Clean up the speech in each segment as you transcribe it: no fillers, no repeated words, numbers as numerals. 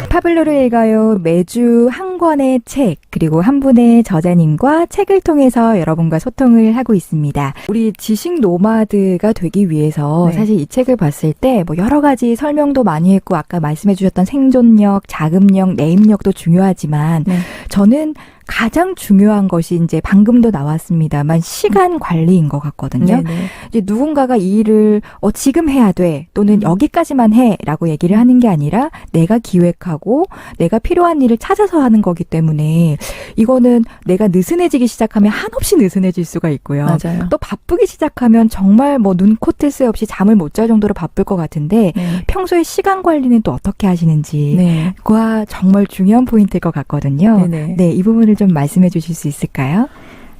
파블로를 읽어요. 매주 한 권의 책, 그리고 한 분의 저자님과 책을 통해서 여러분과 소통을 하고 있습니다. 우리 지식 노마드가 되기 위해서 네. 사실 이 책을 봤을 때 뭐 여러 가지 설명도 많이 했고 아까 말씀해 주셨던 생존력, 자금력, 내입력도 중요하지만 네. 저는 가장 중요한 것이 이제 방금도 나왔습니다만 시간 관리인 것 같거든요. 네네. 이제 누군가가 이 일을 지금 해야 돼 또는 여기까지만 해라고 얘기를 하는 게 아니라 내가 기획하고 내가 필요한 일을 찾아서 하는 거기 때문에 이거는 내가 느슨해지기 시작하면 한없이 느슨해질 수가 있고요. 맞아요. 또 바쁘기 시작하면 정말 뭐 눈코 뜰 새 없이 잠을 못 잘 정도로 바쁠 것 같은데 네. 평소에 시간 관리는 또 어떻게 하시는지 네. 그가 정말 중요한 포인트일 것 같거든요. 네네. 네, 이 부분을 좀 말씀해 주실 수 있을까요?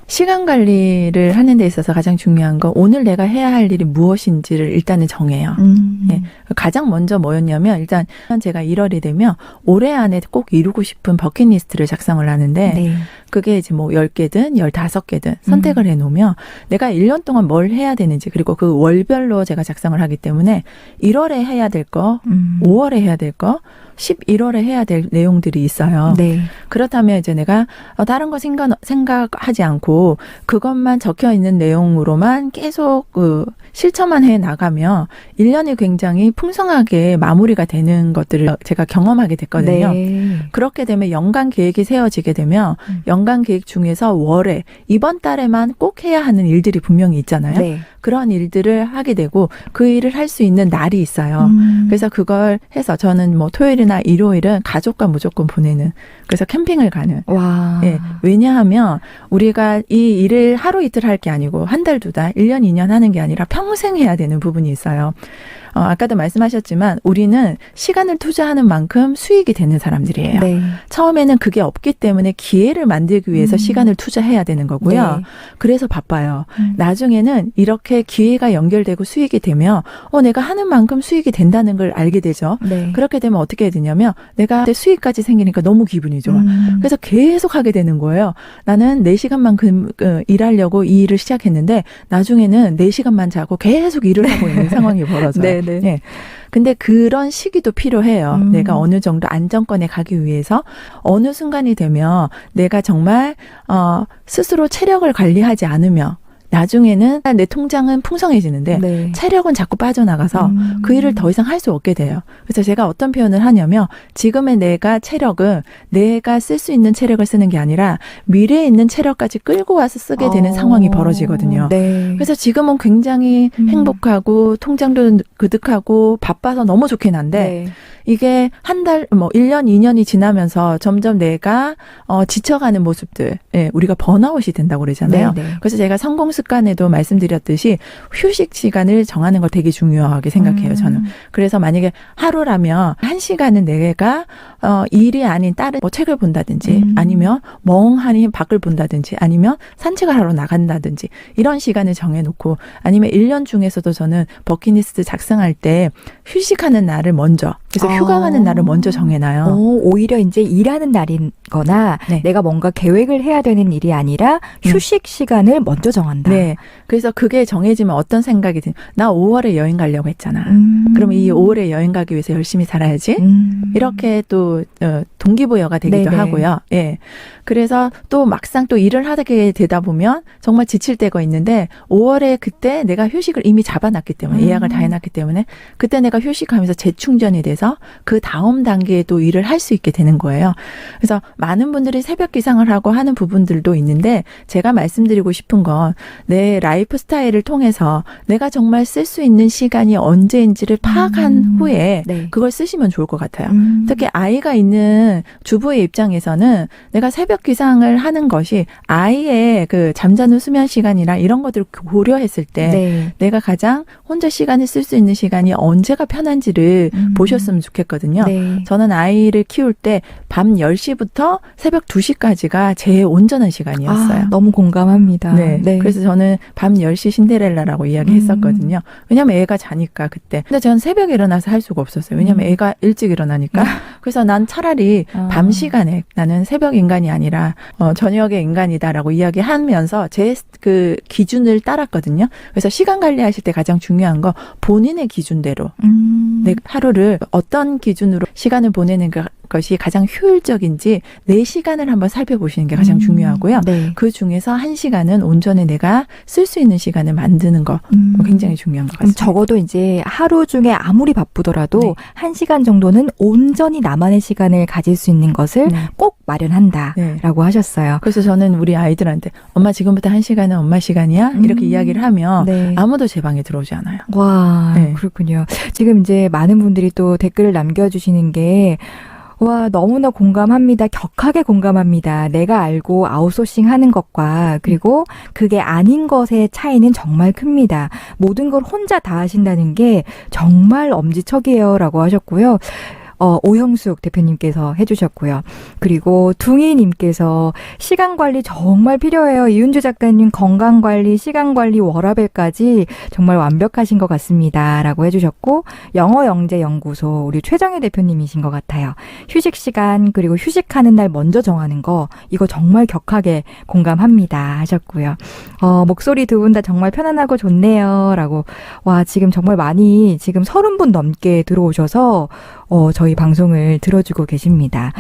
시간 관리를 하는 데 있어서 가장 중요한 건 오늘 내가 해야 할 일이 무엇인지를 일단은 정해요. 네. 가장 먼저 뭐였냐면 일단 제가 1월이 되면 올해 안에 꼭 이루고 싶은 버킷리스트를 작성을 하는데 네. 그게 이제 뭐 10개든 15개든 선택을 해놓으면 내가 1년 동안 뭘 해야 되는지 그리고 그 월별로 제가 작성을 하기 때문에 1월에 해야 될 거, 5월에 해야 될 거, 11월에 해야 될 내용들이 있어요. 네. 그렇다면 이제 내가 다른 거 생각하지 않고 그것만 적혀 있는 내용으로만 계속 실천만 해 나가면 1년이 굉장히 풍성하게 마무리가 되는 것들을 제가 경험하게 됐거든요. 네. 그렇게 되면 연간 계획이 세워지게 되면 연간 계획 중에서 월에 이번 달에만 꼭 해야 하는 일들이 분명히 있잖아요. 네. 그런 일들을 하게 되고 그 일을 할 수 있는 날이 있어요. 그래서 그걸 해서 저는 뭐 토요일이나 일요일은 가족과 무조건 보내는 그래서 캠핑을 가는. 와. 예, 왜냐하면 우리가 이 일을 하루 이틀 할 게 아니고 한 달, 두 달, 1년, 2년 하는 게 아니라 평생 해야 되는 부분이 있어요. 아까도 말씀하셨지만 우리는 시간을 투자하는 만큼 수익이 되는 사람들이에요. 네. 처음에는 그게 없기 때문에 기회를 만들기 위해서 시간을 투자해야 되는 거고요. 네. 그래서 바빠요. 나중에는 이렇게 기회가 연결되고 수익이 되면 내가 하는 만큼 수익이 된다는 걸 알게 되죠. 네. 그렇게 되면 어떻게 해야 되냐면 내가 수익까지 생기니까 너무 기분이 좋아. 그래서 계속 하게 되는 거예요. 나는 4시간만큼 일하려고 이 일을 시작했는데 나중에는 4시간만 자고 계속 일을 하고 있는 상황이 벌어져요. 네네. 네. 근데 그런 시기도 필요해요. 내가 어느 정도 안정권에 가기 위해서 어느 순간이 되면 내가 정말 스스로 체력을 관리하지 않으면 나중에는 내 통장은 풍성해지는데 네. 체력은 자꾸 빠져나가서 그 일을 더 이상 할 수 없게 돼요. 그래서 제가 어떤 표현을 하냐면 지금의 내가 체력은 내가 쓸 수 있는 체력을 쓰는 게 아니라 미래에 있는 체력까지 끌고 와서 쓰게 되는 상황이 벌어지거든요. 네. 그래서 지금은 굉장히 행복하고 통장도 그득하고 바빠서 너무 좋긴 한데 네. 이게 한 달, 1년, 2년이 지나면서 점점 내가 지쳐가는 모습들, 예, 우리가 번아웃이 된다고 그러잖아요. 네, 네. 그래서 제가 성공 습관에도 말씀드렸듯이 휴식 시간을 정하는 걸 되게 중요하게 생각해요, 저는. 그래서 만약에 하루라면 1시간은 내가 일이 아닌 다른 뭐 책을 본다든지 아니면 멍하니 밖을 본다든지 아니면 산책을 하러 나간다든지 이런 시간을 정해놓고 아니면 1년 중에서도 저는 버킷리스트 작성할 때 휴식하는 날을 먼저 그래서 휴가 가는 날을 먼저 정해놔요. 오히려 이제 일하는 날이거나 네. 내가 뭔가 계획을 해야 되는 일이 아니라 휴식 시간을 먼저 정한다. 네. 그래서 그게 정해지면 어떤 생각이 드냐. 나 5월에 여행 가려고 했잖아. 그럼 이 5월에 여행 가기 위해서 열심히 살아야지. 이렇게 또 동기부여가 되기도 네네. 하고요. 예. 그래서 또 막상 또 일을 하게 되다 보면 정말 지칠 때가 있는데 5월에 그때 내가 휴식을 이미 잡아놨기 때문에 예약을 다 해놨기 때문에 그때 내가 휴식하면서 재충전이 돼서 그 다음 단계에 또 일을 할 수 있게 되는 거예요. 그래서 많은 분들이 새벽 기상을 하고 하는 부분들도 있는데 제가 말씀드리고 싶은 건 내 라이프 스타일을 통해서 내가 정말 쓸 수 있는 시간이 언제인지를 파악한 후에 네. 그걸 쓰시면 좋을 것 같아요. 특히 아이가 있는 주부의 입장에서는 내가 새벽 기상을 하는 것이 아이의 그 잠자는 수면 시간이나 이런 것들을 고려했을 때 네. 내가 가장 혼자 시간을 쓸 수 있는 시간이 언제가 편한지를 보셨으면 좋겠거든요. 네. 저는 아이를 키울 때 밤 10시부터 새벽 2시까지가 제 온전한 시간이었어요. 너무 공감합니다. 네. 그래서 저는 밤 10시 신데렐라라고 이야기했었거든요. 왜냐면 애가 자니까 그때. 근데 저는 새벽에 일어나서 할 수가 없었어요. 왜냐면 애가 일찍 일어나니까. 그래서 난 차라리 밤 시간에 나는 새벽 인간이 아니라 저녁의 인간이다라고 이야기하면서 제 그 기준을 따랐거든요. 그래서 시간 관리하실 때 가장 중요한 거 본인의 기준대로 내 하루를 어떤 기준으로 시간을 보내는가 것이 가장 효율적인지 내 시간을 한번 살펴보시는 게 가장 중요하고요. 네. 그 중에서 1시간은 온전히 내가 쓸 수 있는 시간을 만드는 거 굉장히 중요한 것 그럼 같습니다. 적어도 이제 하루 중에 아무리 바쁘더라도 네. 1시간 정도는 온전히 나만의 시간을 가질 수 있는 것을 네. 꼭 마련한다라고 네. 하셨어요. 그래서 저는 우리 아이들한테 엄마 지금부터 1시간은 엄마 시간이야? 이렇게 이야기를 하면 네. 아무도 제 방에 들어오지 않아요. 와, 네. 그렇군요. 지금 이제 많은 분들이 또 댓글을 남겨주시는 게 와, 너무나 공감합니다. 격하게 공감합니다. 내가 알고 아웃소싱 하는 것과 그리고 그게 아닌 것의 차이는 정말 큽니다. 모든 걸 혼자 다 하신다는 게 정말 엄지척이에요. 라고 하셨고요. 오형숙 대표님께서 해주셨고요. 그리고 둥이님께서 시간관리 정말 필요해요. 이윤주 작가님 건강관리, 시간관리, 워라밸까지 정말 완벽하신 것 같습니다. 라고 해주셨고 영어영재연구소 우리 최정혜 대표님이신 것 같아요. 휴식시간 그리고 휴식하는 날 먼저 정하는 거 이거 정말 격하게 공감합니다. 하셨고요. 목소리 두 분 다 정말 편안하고 좋네요. 라고 와 지금 정말 많이 지금 30분 넘게 들어오셔서 저희 방송을 들어주고 계십니다.